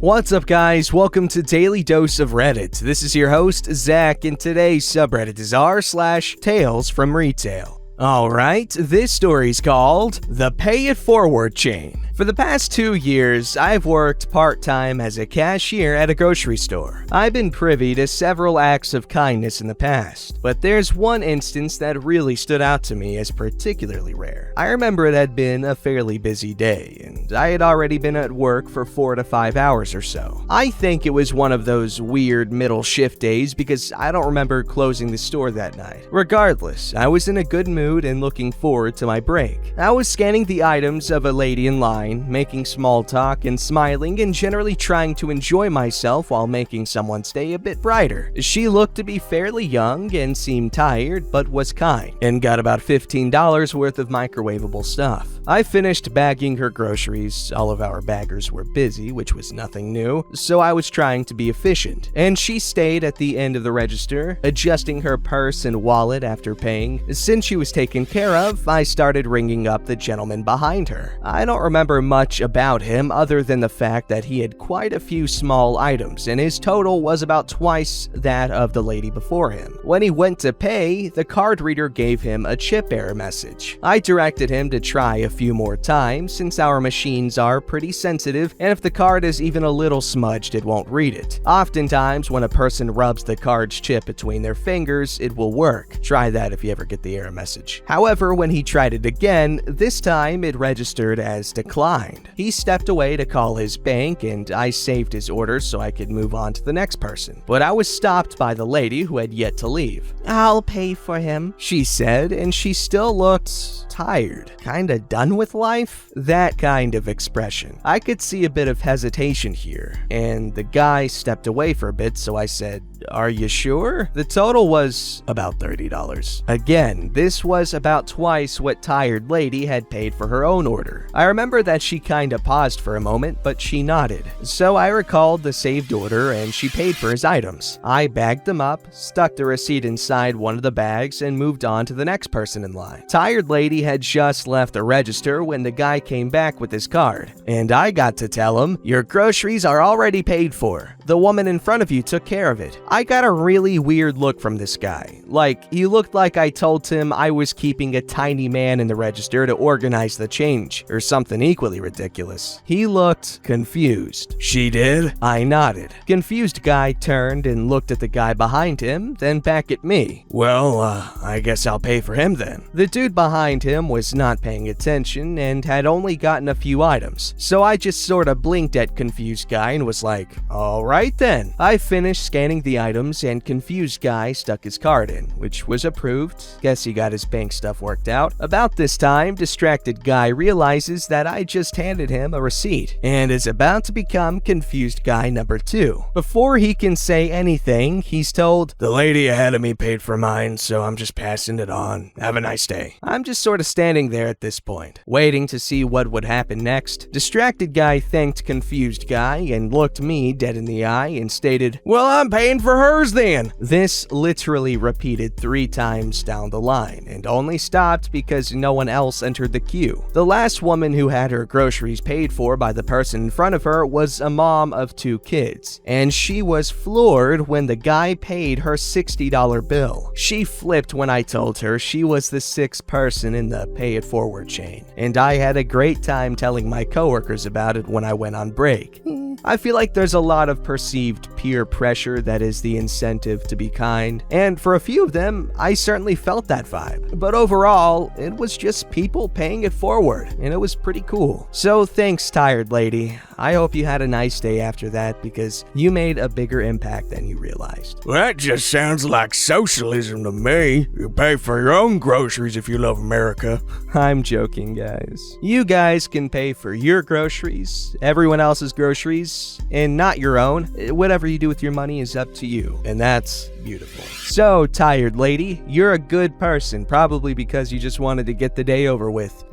What's up, guys? Welcome to Daily Dose of Reddit. This is your host, Zach, and today's subreddit is r/TalesFromRetail. Alright, this story's called The Pay It Forward Chain. For the past 2 years, I've worked part-time as a cashier at a grocery store. I've been privy to several acts of kindness in the past, but there's one instance that really stood out to me as particularly rare. I remember it had been a fairly busy day, and I had already been at work for 4 to 5 hours or so. I think it was one of those weird middle shift days because I don't remember closing the store that night. Regardless, I was in a good mood and looking forward to my break. I was scanning the items of a lady in line, making small talk and smiling and generally trying to enjoy myself while making someone's day a bit brighter. She looked to be fairly young and seemed tired, but was kind, and got about $15 worth of microwavable stuff. I finished bagging her groceries. All of our baggers were busy, which was nothing new, so I was trying to be efficient, and she stayed at the end of the register, adjusting her purse and wallet after paying. Since she was taken care of, I started ringing up the gentleman behind her. I don't remember much about him other than the fact that he had quite a few small items, and his total was about twice that of the lady before him. When he went to pay, the card reader gave him a chip error message. I directed him to try a few more times since our machines are pretty sensitive, and if the card is even a little smudged, it won't read it. Oftentimes, when a person rubs the card's chip between their fingers, it will work. Try that if you ever get the error message. However, when he tried it again, this time it registered as declined. He stepped away to call his bank, and I saved his order so I could move on to the next person. But I was stopped by the lady who had yet to leave. "I'll pay for him," she said, and she still looked tired. Kinda done with life? That kind of expression. I could see a bit of hesitation here, and the guy stepped away for a bit, so I said, "Are you sure?" The total was about $30. Again, this was about twice what tired lady had paid for her own order. I remember that she kinda paused for a moment, but she nodded. So I recalled the saved order and she paid for his items. I bagged them up, stuck the receipt inside one of the bags, and moved on to the next person in line. Tired lady had just left the register when the guy came back with his card, and I got to tell him, "Your groceries are already paid for. The woman in front of you took care of it." I got a really weird look from this guy. Like, he looked like I told him I was keeping a tiny man in the register to organize the change, or something equally ridiculous. He looked confused. "She did?" I nodded. Confused guy turned and looked at the guy behind him, then back at me. "Well, I guess I'll pay for him then." The dude behind him was not paying attention and had only gotten a few items, so I just sorta blinked at confused guy and was like, "Alright then." I finished scanning the items and confused guy stuck his card in, which was approved. Guess he got his bank stuff worked out. About this time, distracted guy realizes that I just handed him a receipt and is about to become confused guy number 2. Before he can say anything, he's told, "The lady ahead of me paid for mine, so I'm just passing it on. Have a nice day." I'm just sort of standing there at this point, waiting to see what would happen next. Distracted guy thanked confused guy and looked me dead in the eye and stated, "Well, I'm paying for hers then." This literally repeated 3 times down the line and only stopped because no one else entered the queue. The last woman who had her groceries paid for by the person in front of her was a mom of 2 kids, and she was floored when the guy paid her $60 bill. She flipped when I told her she was the 6th person in the pay it forward chain, and I had a great time telling my coworkers about it when I went on break. I feel like there's a lot of perceived peer pressure that is the incentive to be kind, and for a few of them, I certainly felt that vibe. But overall, it was just people paying it forward, and it was pretty cool. So thanks, tired lady. I hope you had a nice day after that because you made a bigger impact than you realized. Well, that just sounds like socialism to me. You pay for your own groceries if you love America. I'm joking, guys. You guys can pay for your groceries, everyone else's groceries, and not your own. Whatever you do with your money is up to you, and that's beautiful. So, tired lady, you're a good person, probably because you just wanted to get the day over with.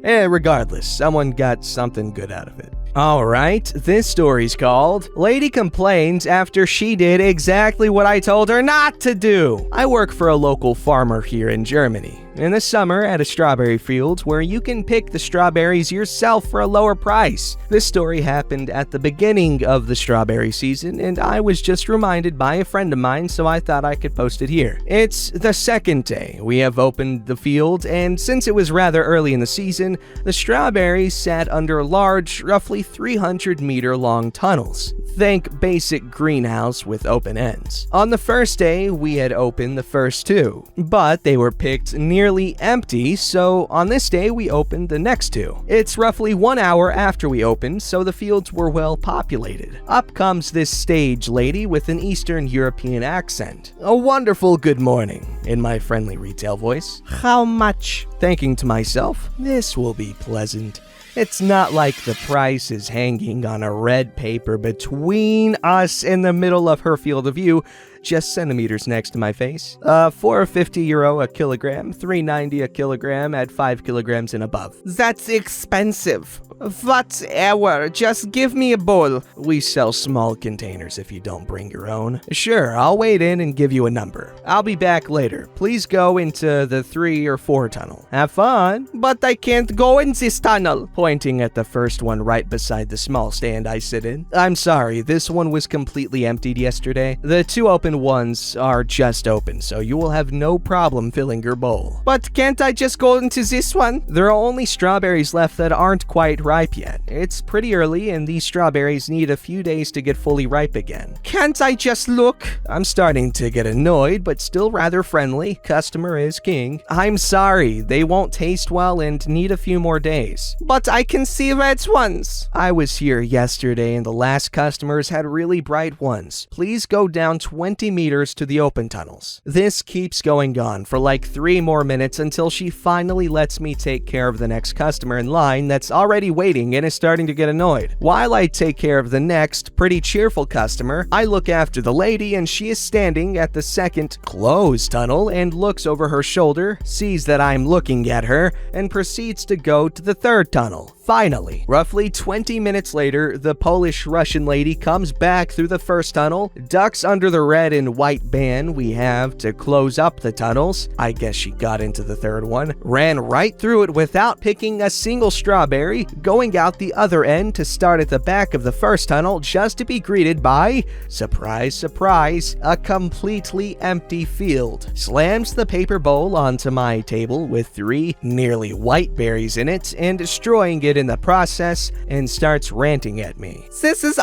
Regardless, someone got something good out of it. Alright, this story's called Lady Complains After She Did Exactly What I Told Her Not to Do. I work for a local farmer here in Germany. in the summer at a strawberry field where you can pick the strawberries yourself for a lower price. This story happened at the beginning of the strawberry season, and I was just reminded by a friend of mine, so I thought I could post it here. It's the second day we have opened the field, and since it was rather early in the season, the strawberries sat under large, roughly 300-meter long tunnels. Think basic greenhouse with open ends. On the first day, we had opened the first two, but they were picked nearly empty, so on this day, we opened the next two. It's roughly 1 hour after we opened, so the fields were well populated. Up comes this stage lady with an Eastern European accent. A wonderful good morning, in my friendly retail voice. How much? Thinking to myself, this will be pleasant. It's not like the price is hanging on a red paper between us in the middle of her field of view, just centimeters next to my face. €4.50 a kilogram, $3.90 a kilogram at 5 kilograms and above. That's expensive. Whatever, just give me a bowl. We sell small containers if you don't bring your own. Sure, I'll wait in and give you a number. I'll be back later. Please go into the 3 or 4 tunnel. Have fun. But I can't go in this tunnel. Pointing at the first one right beside the small stand I sit in. I'm sorry, this one was completely emptied yesterday. The 2 open ones are just open, so you will have no problem filling your bowl. But can't I just go into this one? There are only strawberries left that aren't quite ripe yet. It's pretty early, and these strawberries need a few days to get fully ripe again. Can't I just look? I'm starting to get annoyed, but still rather friendly. Customer is king. I'm sorry, they won't taste well and need a few more days. But I can see red ones. I was here yesterday, and the last customers had really bright ones. Please go down 20 meters to the open tunnels. This keeps going on for like 3 more minutes until she finally lets me take care of the next customer in line that's already waiting and is starting to get annoyed. While I take care of the next, pretty cheerful customer, I look after the lady and she is standing at the second closed tunnel and looks over her shoulder, sees that I'm looking at her, and proceeds to go to the third tunnel. Finally, roughly 20 minutes later, the Polish-Russian lady comes back through the first tunnel, ducks under the red and white band we have to close up the tunnels. I guess she got into the third one, ran right through it without picking a single strawberry, going out the other end to start at the back of the first tunnel just to be greeted by, surprise, surprise, a completely empty field. Slams the paper bowl onto my table with 3 nearly white berries in it and destroying it in the process, and starts ranting at me. This is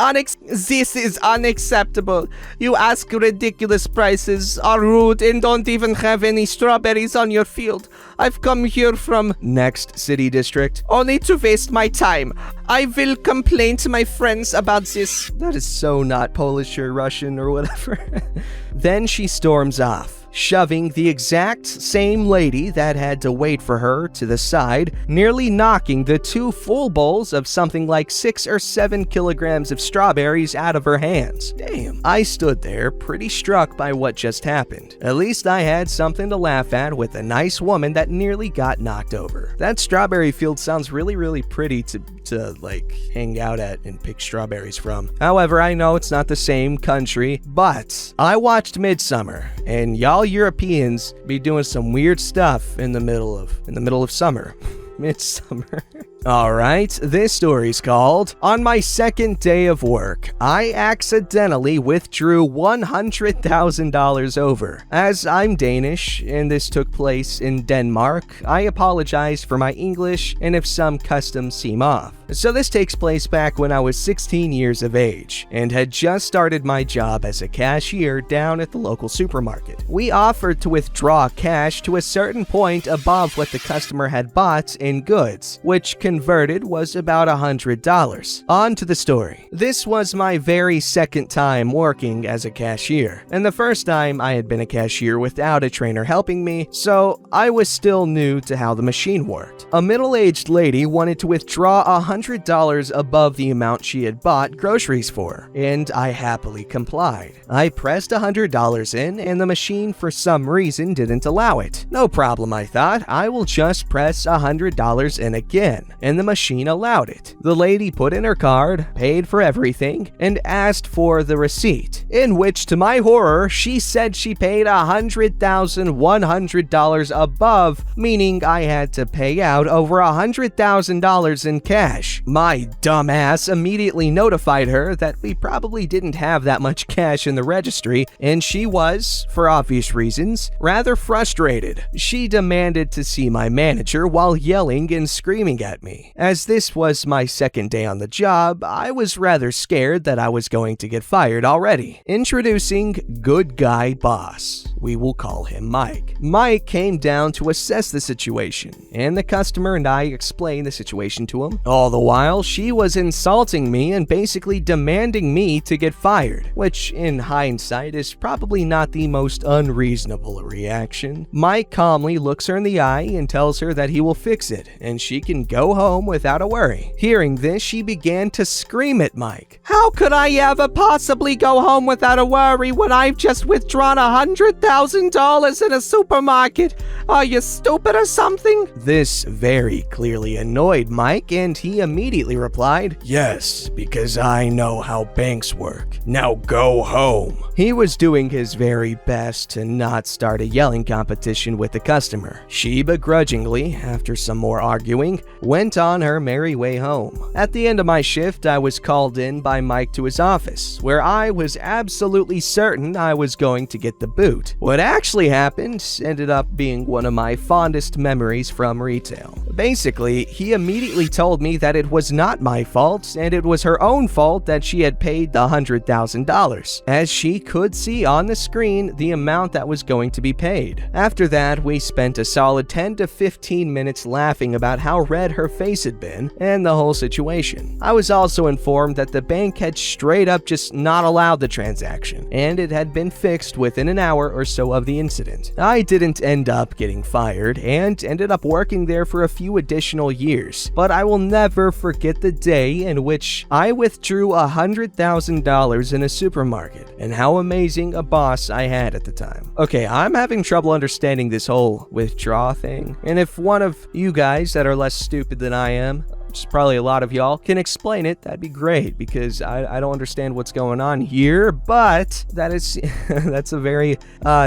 unacceptable. You ask ridiculous prices, are rude, and don't even have any strawberries on your field. I've come here from next city district only to waste my time. I will complain to my friends about this. That is so not Polish or Russian or whatever. Then she storms off, shoving the exact same lady that had to wait for her to the side, nearly knocking the 2 full bowls of something like 6 or 7 kilograms of strawberries out of her hands. Damn. I stood there, pretty struck by what just happened. At least I had something to laugh at with a nice woman that nearly got knocked over. That strawberry field sounds really, really pretty to like hang out at and pick strawberries from. However, I know it's not the same country, but I watched Midsummer, and y'all Europeans be doing some weird stuff in the middle of summer. Midsummer. Alright, this story's called, On My Second Day of Work, I Accidentally Withdrew $100,000 Over. As I'm Danish, and this took place in Denmark, I apologize for my English and if some customs seem off. So this takes place back when I was 16 years of age, and had just started my job as a cashier down at the local supermarket. We offered to withdraw cash to a certain point above what the customer had bought in goods, which converted was about $100. On to the story. This was my very second time working as a cashier, and the first time I had been a cashier without a trainer helping me, so I was still new to how the machine worked. A middle-aged lady wanted to withdraw $100 above the amount she had bought groceries for, and I happily complied. I pressed $100 in, and the machine for some reason didn't allow it. No problem, I thought. I will just press $100 in again. and the machine allowed it. The lady put in her card, paid for everything, and asked for the receipt, in which, to my horror, she said she paid $100,100 above, meaning I had to pay out over $100,000 in cash. My dumb ass immediately notified her that we probably didn't have that much cash in the registry, and she was, for obvious reasons, rather frustrated. She demanded to see my manager while yelling and screaming at me. As this was my second day on the job, I was rather scared that I was going to get fired already. Introducing Good Guy Boss. We will call him Mike. Mike came down to assess the situation, and the customer and I explained the situation to him. All the while, she was insulting me and basically demanding me to get fired, which in hindsight is probably not the most unreasonable reaction. Mike calmly looks her in the eye and tells her that he will fix it, and she can go home without a worry. Hearing this, she began to scream at Mike. "How could I ever possibly go home without a worry when I've just withdrawn $100,000 in a supermarket? Are you stupid or something?" This very clearly annoyed Mike, and he immediately replied, Yes, because I know how banks work. Now go home. He was doing his very best to not start a yelling competition with the customer. She begrudgingly, after some more arguing, went on her merry way home. At the end of my shift, I was called in by Mike to his office, where I was absolutely certain I was going to get the boot. What actually happened ended up being one of my fondest memories from retail. Basically, he immediately told me that it was not my fault, and it was her own fault that she had paid the $100,000, as she could see on the screen the amount that was going to be paid. After that, we spent a solid 10 to 15 minutes laughing about how red her face had been and the whole situation. I was also informed that the bank had straight up just not allowed the transaction, and it had been fixed within an hour or so of the incident. I didn't end up getting fired and ended up working there for a few additional years, but I will never forget the day in which I withdrew $100,000 in a supermarket and how amazing a boss I had at the time. Okay, I'm having trouble understanding this whole withdraw thing, and if one of you guys that are less stupid than I am, which is probably a lot of y'all, can explain it, that'd be great, because I don't understand what's going on here, but that is that's a very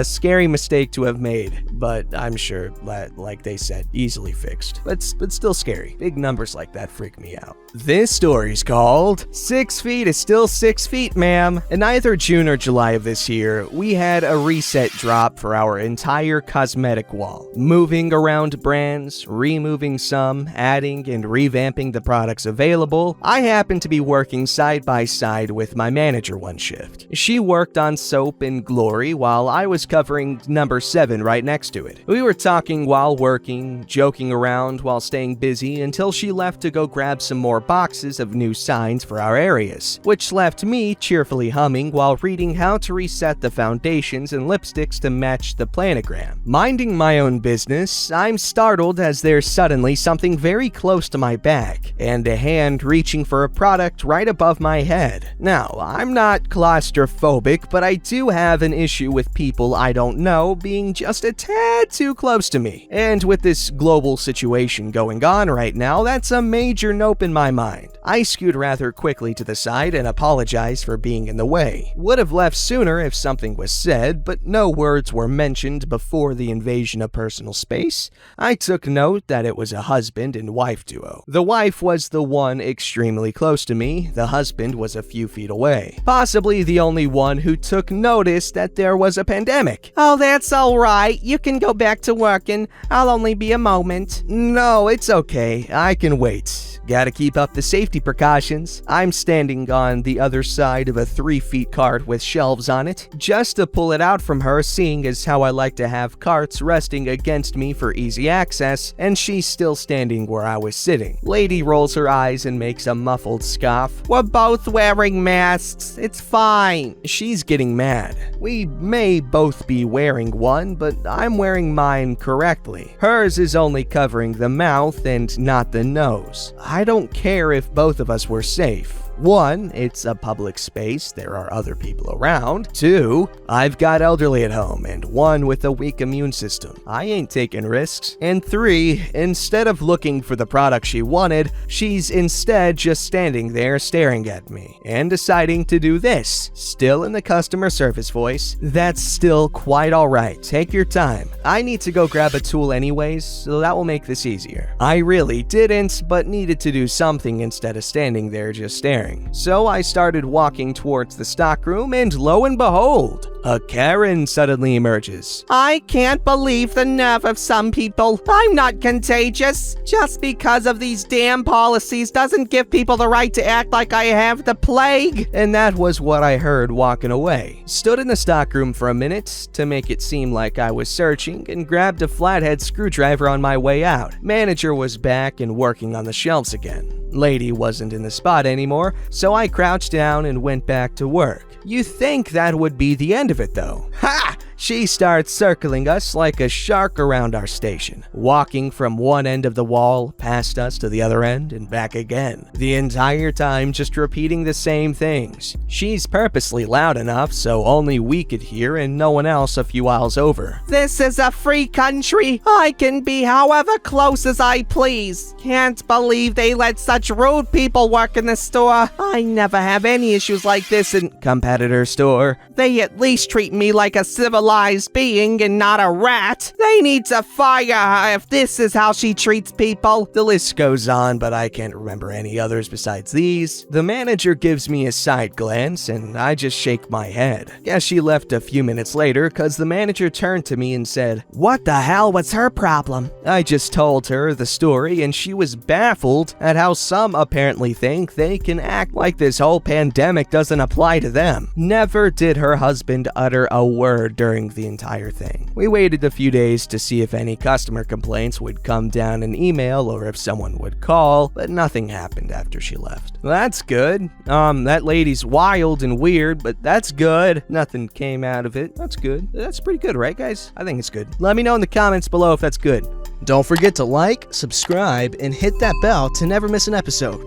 scary mistake to have made, but I'm sure, like they said, easily fixed, but still scary. Big numbers like that freak me out. This story's called 6 feet is still 6 feet, ma'am. In either June or July of this year, we had a reset drop for our entire cosmetic wall, moving around brands, removing some, adding and revamping the products available. I happened to be working side by side with my manager one shift. She worked on soap and glory while I was covering number 7 right next to it. We were talking while working, joking around while staying busy until she left to go grab some more boxes of new signs for our areas, which left me cheerfully humming while reading how to reset the foundations and lipsticks to match the planogram. Minding my own business, I'm startled as there's suddenly something very close to my back, and a hand reaching for a product right above my head. Now, I'm not claustrophobic, but I do have an issue with people I don't know being just a tad too close to me. And with this global situation going on right now, that's a major nope in my mind. I scoot rather quickly to the side and apologized for being in the way. Would have left sooner if something was said, but no words were mentioned before the invasion of personal space. I took note that it was a husband and wife duo. The wife was the one extremely close to me, the husband was a few feet away. Possibly the only one who took notice that there was a pandemic. "Oh, that's alright, you can go back to working, I'll only be a moment." "No, it's okay, I can wait. Gotta keep up the safety precautions." I'm standing on the other side of a 3-foot cart with shelves on it, just to pull it out from her, seeing as how I like to have carts resting against me for easy access, and she's still standing where I was sitting. Lady rolls her eyes and makes a muffled scoff. "We're both wearing masks, it's fine." She's getting mad. We may both be wearing one, but I'm wearing mine correctly. Hers is only covering the mouth and not the nose. I don't care if both of us were safe. 1, it's a public space, there are other people around. 2, I've got elderly at home and one with a weak immune system. I ain't taking risks. And 3, instead of looking for the product she wanted, she's instead just standing there staring at me and deciding to do this, still in the customer service voice. That's still quite alright, take your time. I need to go grab a tool anyways, so that will make this easier. I really didn't, but needed to do something instead of standing there just staring. So I started walking towards the stockroom, and lo and behold, a Karen suddenly emerges. I can't believe the nerve of some people. I'm not contagious. Just because of these damn policies doesn't give people the right to act like I have the plague. And that was what I heard walking away. Stood in the stockroom for a minute to make it seem like I was searching and grabbed a flathead screwdriver on my way out. Manager was back and working on the shelves again. Lady wasn't in the spot anymore, so I crouched down and went back to work. You think that would be the end of it though. Ha! She starts circling us like a shark around our station, walking from one end of the wall past us to the other end and back again. The entire time just repeating the same things. She's purposely loud enough so only we could hear and no one else a few aisles over. This is a free country. I can be however close as I please. Can't believe they let such rude people work in the store. I never have any issues like this in competitor store. They at least treat me like a civilized being and not a rat. They need to fire her if this is how she treats people. The list goes on, but I can't remember any others besides these. The manager gives me a side glance, and I just shake my head. Guess she left a few minutes later, cause the manager turned to me and said, "What the hell was her problem?" I just told her the story, and she was baffled at how some apparently think they can act like this whole pandemic doesn't apply to them. Never did her husband utter a word during the entire thing. We waited a few days to see if any customer complaints would come down an email or if someone would call, but nothing happened after she left. That's good. That lady's wild and weird, but that's good. Nothing came out of it. That's good. That's pretty good, right, guys? I think it's good. Let me know in the comments below if that's good. Don't forget to like, subscribe, and hit that bell to never miss an episode.